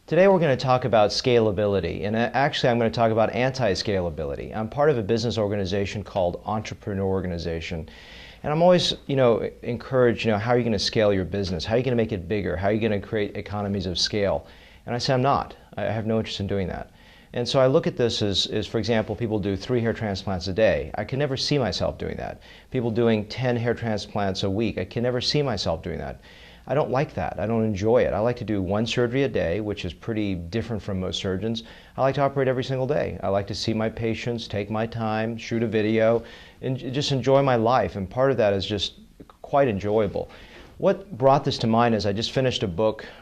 Today we're going to talk about scalability, and actually I'm going to talk about anti-scalability. I'm part of a business organization called Entrepreneur Organization, and I'm always, encouraged, how are you going to scale your business? How are you going to make it bigger? How are you going to create economies of scale? And I say I'm not. I have no interest in doing that. And so I look at this as, for example, people do 3 hair transplants a day. I can never see myself doing that. People doing 10 hair transplants a week. I can never see myself doing that. I don't like that. I don't enjoy it. I like to do 1 surgery a day, which is pretty different from most surgeons. I like to operate every single day. I like to see my patients, take my time, shoot a video, and just enjoy my life. And part of that is just quite enjoyable. What brought this to mind is I just finished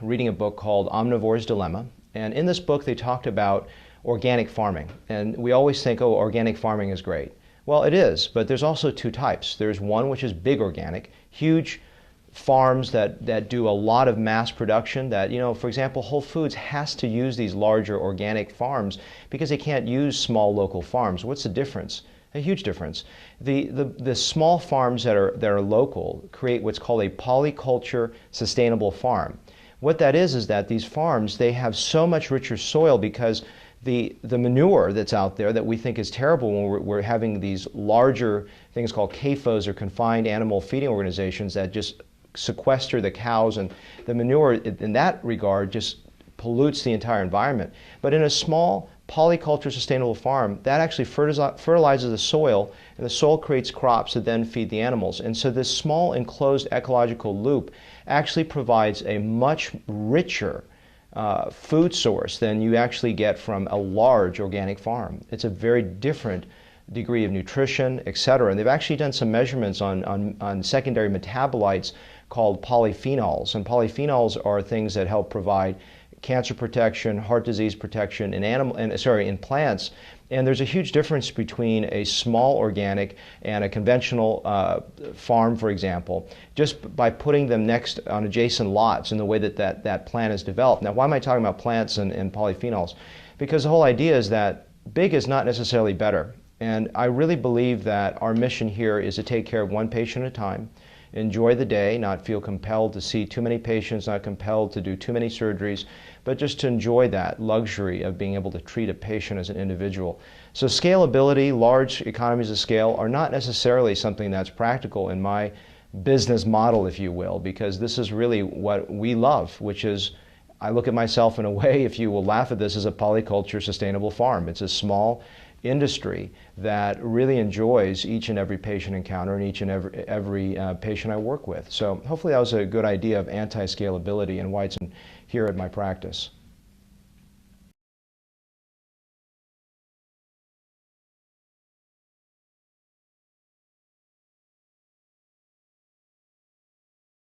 reading a book called Omnivore's Dilemma. And in this book, they talked about organic farming. And we always think, oh, organic farming is great. Well, it is, but there's also 2 types. There's one which is big organic, huge farms that do a lot of mass production that, for example, Whole Foods has to use these larger organic farms because they can't use small local farms. What's the difference? A huge difference. The small farms that are local create what's called a polyculture sustainable farm. What that is that these farms, they have so much richer soil because the manure that's out there that we think is terrible when we're having these larger things called CAFOs, or confined animal feeding organizations, that just sequester the cows, and the manure in that regard just pollutes the entire environment. But in a small polyculture sustainable farm, that actually fertilizes the soil, and the soil creates crops that then feed the animals. And so this small enclosed ecological loop actually provides a much richer food source than you actually get from a large organic farm. It's a very different degree of nutrition, etc. And they've actually done some measurements on secondary metabolites called polyphenols. And polyphenols are things that help provide cancer protection, heart disease protection in plants. And there's a huge difference between a small organic and a conventional farm, for example, just by putting them next on adjacent lots in the way that plant is developed. Now, why am I talking about plants and polyphenols? Because the whole idea is that big is not necessarily better. And I really believe that our mission here is to take care of 1 patient at a time, enjoy the day, not feel compelled to see too many patients, not compelled to do too many surgeries, but just to enjoy that luxury of being able to treat a patient as an individual. So scalability, large economies of scale, are not necessarily something that's practical in my business model, if you will, because this is really what we love, which is, I look at myself in a way, if you will laugh at this, as a polyculture sustainable farm. It's a small industry that really enjoys each and every patient encounter and each and every patient I work with. So hopefully that was a good idea of anti-scalability and why it's here at my practice.